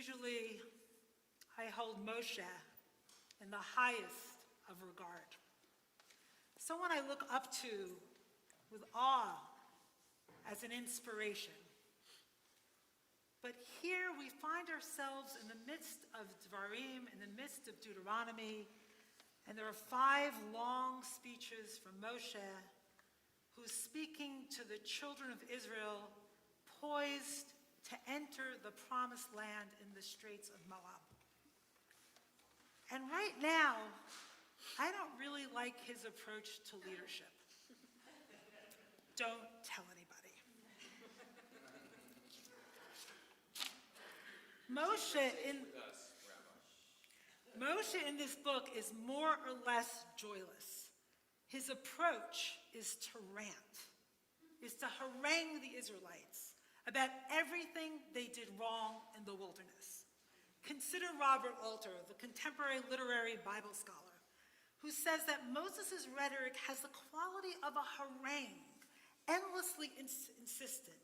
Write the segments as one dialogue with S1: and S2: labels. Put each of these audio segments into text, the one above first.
S1: usually I hold Moshe in the highest of regard. Someone I look up to with awe as an inspiration. But here we find ourselves in the midst of Dvarim, in the midst of Deuteronomy, and there are 5 long speeches from Moshe, who's speaking to the children of Israel, poised to enter the promised land in the Straits of Moab. And right now, I don't really like his approach to leadership. Don't tell anybody. Moshe in this book is more or less joyless. His approach is to rant, is to harangue the Israelites about everything they did wrong in the wilderness. Consider Robert Alter, the contemporary literary Bible scholar, who says that Moses' rhetoric has the quality of a harangue, endlessly insistent,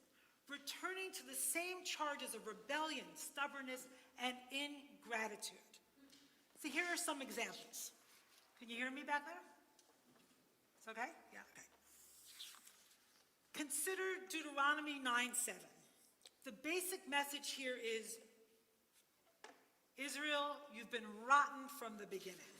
S1: returning to the same charges of rebellion, stubbornness, and ingratitude. So here are some examples. Can you hear me back there? It's okay? Yeah, okay. Consider Deuteronomy 9:7. The basic message here is, Israel, you've been rotten from the beginning.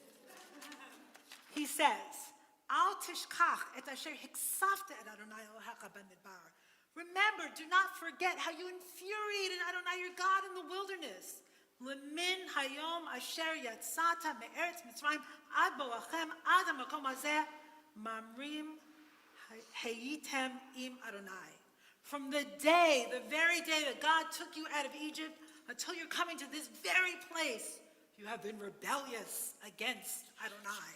S1: He says, Al tishkach et asher hiksafta et Adonai Elohecha b'midbar. Remember, do not forget how you infuriated Adonai your God in the wilderness. Lemin hayom asher yatzata me'eretz Mitzrayim ad boachem ad hamakom hazeh mamrim hayitem im Adonai. From the very day that God took you out of Egypt until you're coming to this very place, you have been rebellious against Adonai.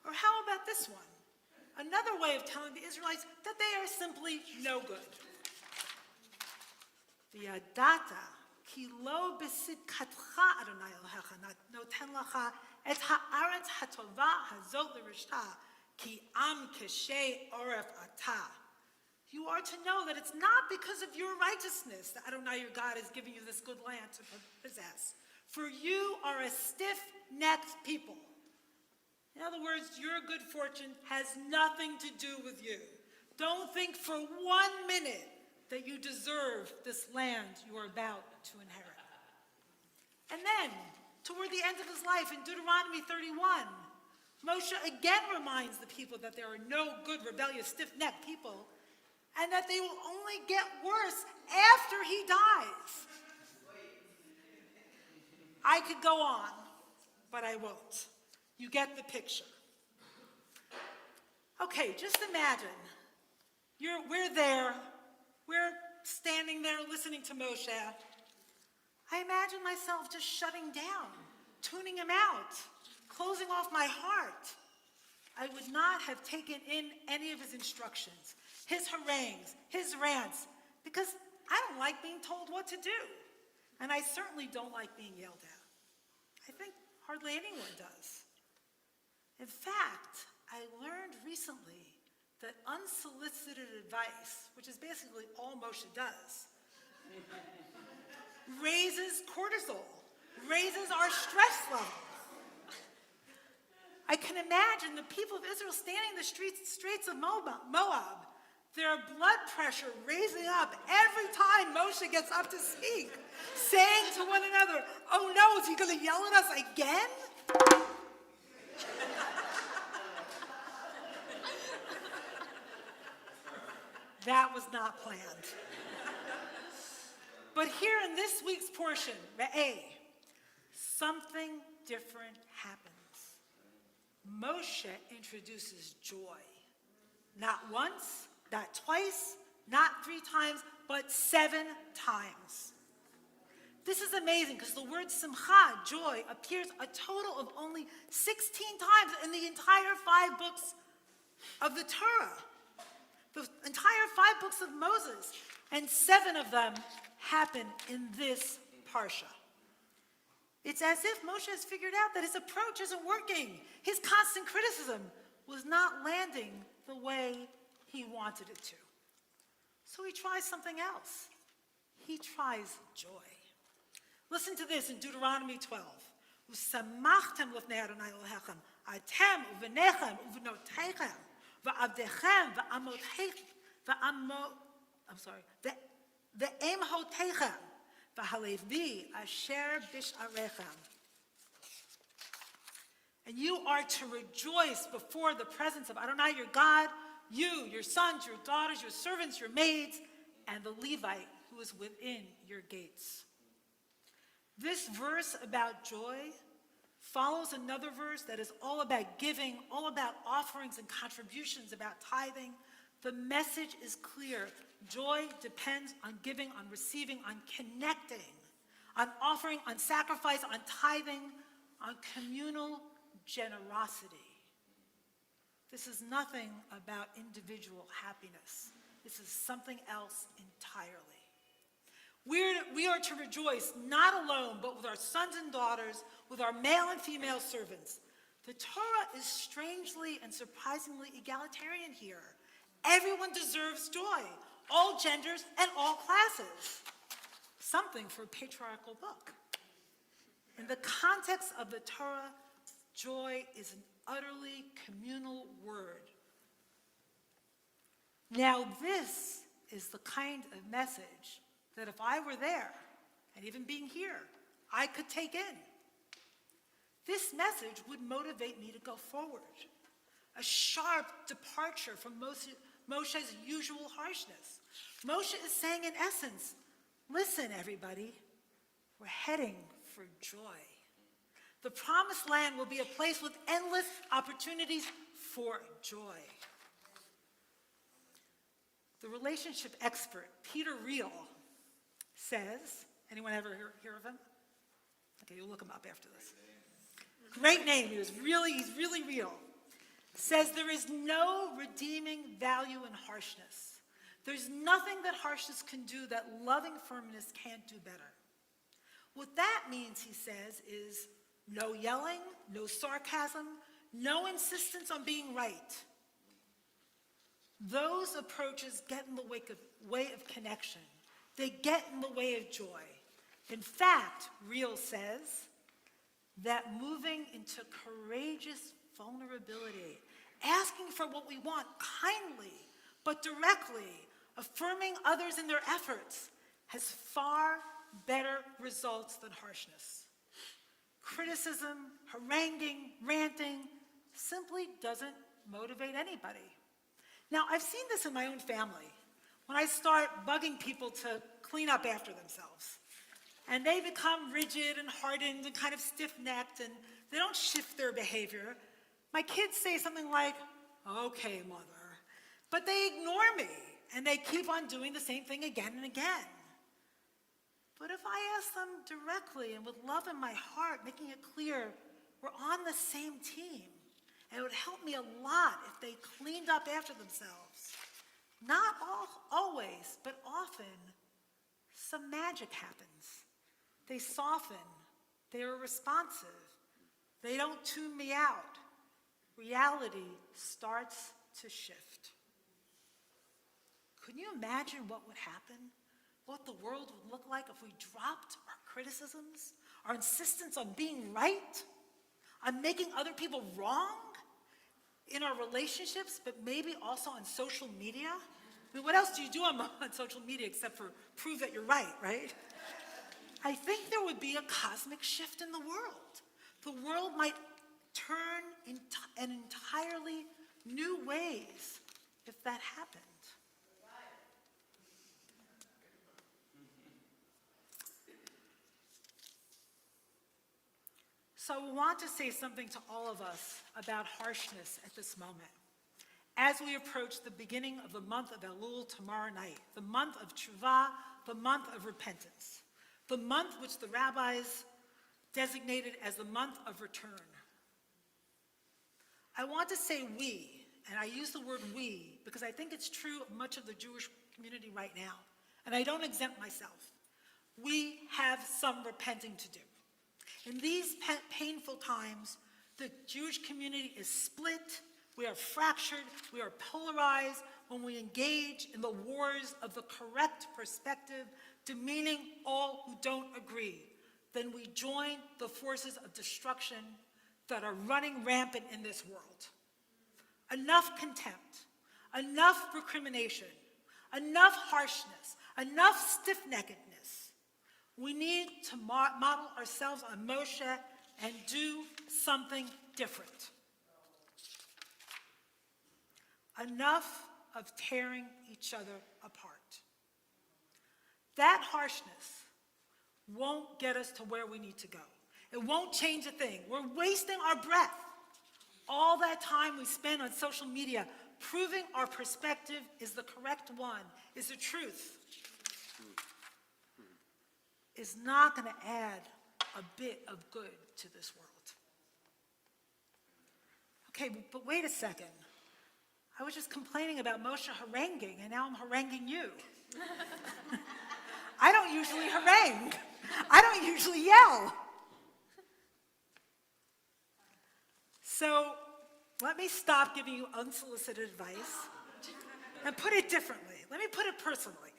S1: Or how about this one? Another way of telling the Israelites that they are simply no good. V'yadata ki lo b'sidkatcha Adonai Elohecha noten lacha et ha'aretz hatova hazot l'rishta ki am keshe oref ata. You are to know that it's not because of your righteousness that Adonai your God is giving you this good land to possess. For you are a stiff-necked people. In other words, your good fortune has nothing to do with you. Don't think for 1 minute that you deserve this land you are about to inherit. And then, toward the end of his life, in Deuteronomy 31, Moshe again reminds the people that there are no good, rebellious, stiff-necked people, and that they will only get worse after he dies. I could go on, but I won't. You get the picture. Okay, just imagine. We're there. We're standing there listening to Moshe. I imagine myself just shutting down, tuning him out, closing off my heart. I would not have taken in any of his instructions, his harangues, his rants, because I don't like being told what to do. And I certainly don't like being yelled at. I think hardly anyone does. In fact, I learned recently that unsolicited advice, which is basically all Moshe does, raises cortisol, raises our stress level. I can imagine the people of Israel standing in the streets of Moab, their blood pressure raising up every time Moshe gets up to speak, saying to one another, oh no, is he going to yell at us again? That was not planned. But here in this week's portion, Re'eh, something different happens. Moshe introduces joy. Not once, not twice, not 3 times, but 7 times. This is amazing because the word simcha, joy, appears a total of only 16 times in the entire 5 books of the Torah. The entire 5 books of Moses, and 7 of them happen in this parsha. It's as if Moshe has figured out that his approach isn't working. His constant criticism was not landing the way he wanted it to. So he tries something else. He tries joy. Listen to this in Deuteronomy 12. Usamachtem lefnei Adonai Elohechem, atem uvenechem uvenoteichem, va'avdechem ve'emhoteichem, v'halevi asher bish'arechem. And you are to rejoice before the presence of Adonai your God, you, your sons, your daughters, your servants, your maids, and the Levite who is within your gates. This verse about joy follows another verse that is all about giving, all about offerings and contributions, about tithing. The message is clear. Joy depends on giving, on receiving, on connecting, on offering, on sacrifice, on tithing, on communal generosity. This is nothing about individual happiness. This is something else entirely. We are to rejoice not alone, but with our sons and daughters, with our male and female servants. The Torah is strangely and surprisingly egalitarian here. Everyone deserves joy, all genders and all classes. Something for a patriarchal book. In the context of the Torah, joy is an utterly communal word. Now, this is the kind of message that if I were there, and even being here, I could take in. This message would motivate me to go forward. A sharp departure from Moshe's usual harshness. Moshe is saying, in essence, listen, everybody, we're heading for joy. The promised land will be a place with endless opportunities for joy. The relationship expert, Peter Reel, says, anyone ever hear of him? Okay, you'll look him up after this. Great name, he's really real. Says there is no redeeming value in harshness. There's nothing that harshness can do that loving firmness can't do better. What that means, he says, is no yelling, no sarcasm, no insistence on being right. Those approaches get in the way of connection. They get in the way of joy. In fact, Reel says that moving into courageous vulnerability, asking for what we want kindly but directly, affirming others in their efforts, has far better results than harshness. Criticism, haranguing, ranting simply doesn't motivate anybody. Now, I've seen this in my own family. When I start bugging people to clean up after themselves, and they become rigid and hardened and kind of stiff-necked, and they don't shift their behavior, my kids say something like, "Okay, mother," but they ignore me, and they keep on doing the same thing again and again. But if I ask them directly and with love in my heart, making it clear we're on the same team, and it would help me a lot if they cleaned up after themselves. Not always, but often, some magic happens. They soften. They are responsive. They don't tune me out. Reality starts to shift. Can you imagine what would happen? What the world would look like if we dropped our criticisms, our insistence on being right, on making other people wrong in our relationships, but maybe also on social media? I mean, what else do you do on social media except for prove that you're right? I think there would be a cosmic shift in the world. The world might turn in entirely new ways if that happened. So I want to say something to all of us about harshness at this moment. As we approach the beginning of the month of Elul tomorrow night, the month of Tshuva, the month of repentance, the month which the rabbis designated as the month of return. I want to say we, and I use the word we because I think it's true of much of the Jewish community right now, and I don't exempt myself. We have some repenting to do. In these painful times, the Jewish community is split, we are fractured, we are polarized when we engage in the wars of the correct perspective, demeaning all who don't agree. then we join the forces of destruction that are running rampant in this world. Enough contempt, enough recrimination, enough harshness, enough stiff-neckedness. We need to model ourselves on Moshe and do something different. Enough of tearing each other apart. That harshness won't get us to where we need to go. It won't change a thing. We're wasting our breath. All that time we spend on social media proving our perspective is the correct one, is the truth, is not going to add a bit of good to this world. Okay, but wait a second. I was just complaining about Moshe haranguing, and now I'm haranguing you. I don't usually harangue. I don't usually yell. So let me stop giving you unsolicited advice and put it differently. Let me put it personally.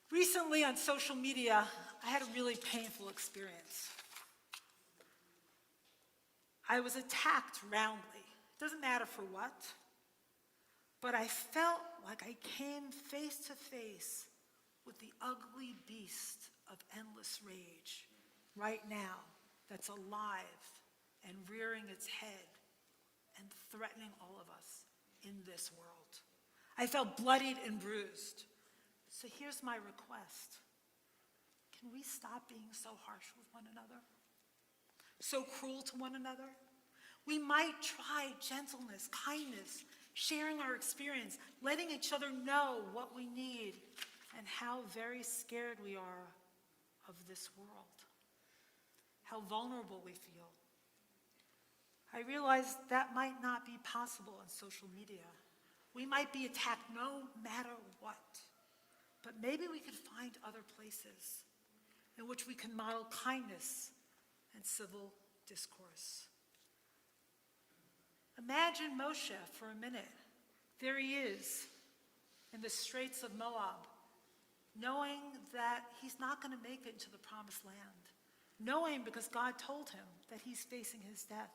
S1: Recently on social media, I had a really painful experience. I was attacked roundly. It doesn't matter for what, but I felt like I came face to face with the ugly beast of endless rage right now that's alive and rearing its head and threatening all of us in this world. I felt bloodied and bruised. So here's my request. Can we stop being so harsh with one another? So cruel to one another? We might try gentleness, kindness, sharing our experience, letting each other know what we need and how very scared we are of this world, how vulnerable we feel. I realize that might not be possible on social media. We might be attacked no matter what, but maybe we could find other places in which we can model kindness and civil discourse. Imagine Moshe for a minute. There he is in the Straits of Moab, knowing that he's not going to make it into the promised land, knowing because God told him that he's facing his death.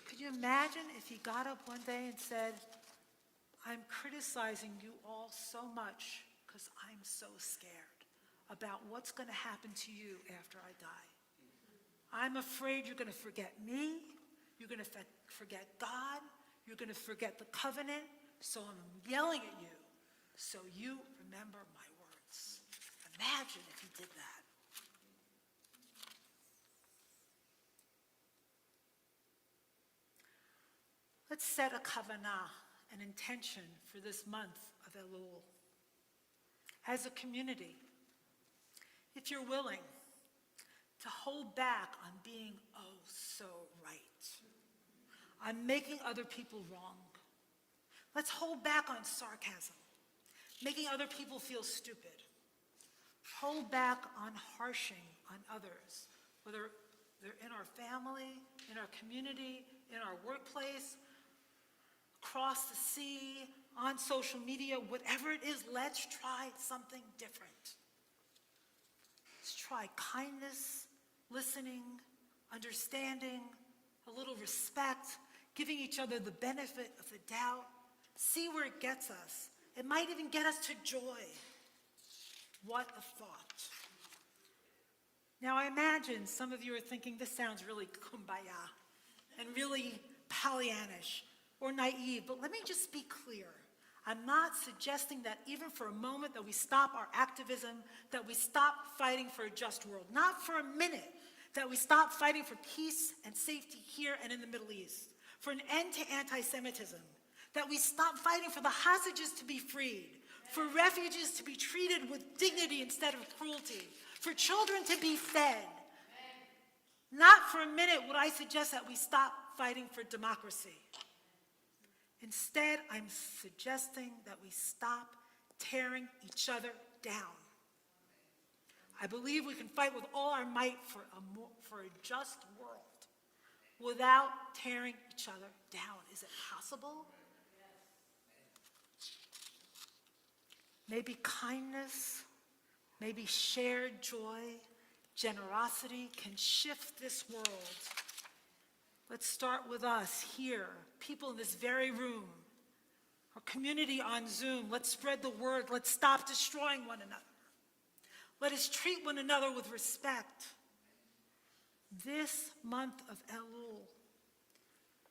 S1: Could you imagine if he got up one day and said, I'm criticizing you all so much because I'm so scared about what's going to happen to you after I die. I'm afraid you're going to forget me, you're going to forget God, you're going to forget the covenant, so I'm yelling at you so you remember my words. Imagine if he did that. Let's set a kavanah, an intention for this month of Elul. As a community, if you're willing to hold back on being oh so right, on making other people wrong, let's hold back on sarcasm, making other people feel stupid. Hold back on harshing on others, whether they're in our family, in our community, in our workplace, across the sea, on social media, whatever it is, let's try something different. Let's try kindness, listening, understanding, a little respect, giving each other the benefit of the doubt. See where it gets us. It might even get us to joy. What a thought. Now I imagine some of you are thinking this sounds really kumbaya and really Pollyannish or naive, but let me just be clear. I'm not suggesting that even for a moment that we stop our activism, that we stop fighting for a just world. Not for a minute that we stop fighting for peace and safety here and in the Middle East, for an end to anti-Semitism, that we stop fighting for the hostages to be freed, for refugees to be treated with dignity instead of cruelty, for children to be fed. Not for a minute would I suggest that we stop fighting for democracy. Instead, I'm suggesting that we stop tearing each other down. I believe we can fight with all our might for a just world without tearing each other down. Is it possible? Maybe kindness, maybe shared joy, Generosity can shift this world. Let's start with us here, people in this very room, our community on Zoom. Let's spread the word. Let's stop destroying one another. Let us treat one another with respect. This month of Elul,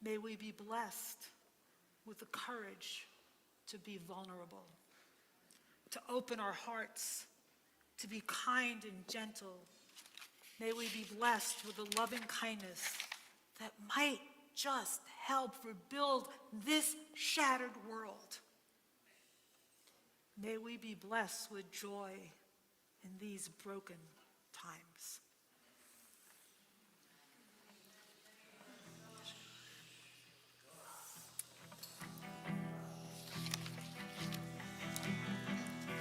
S1: may we be blessed with the courage to be vulnerable, to open our hearts, to be kind and gentle. May we be blessed with a loving kindness that might just help rebuild this shattered world. May we be blessed with joy in these broken times.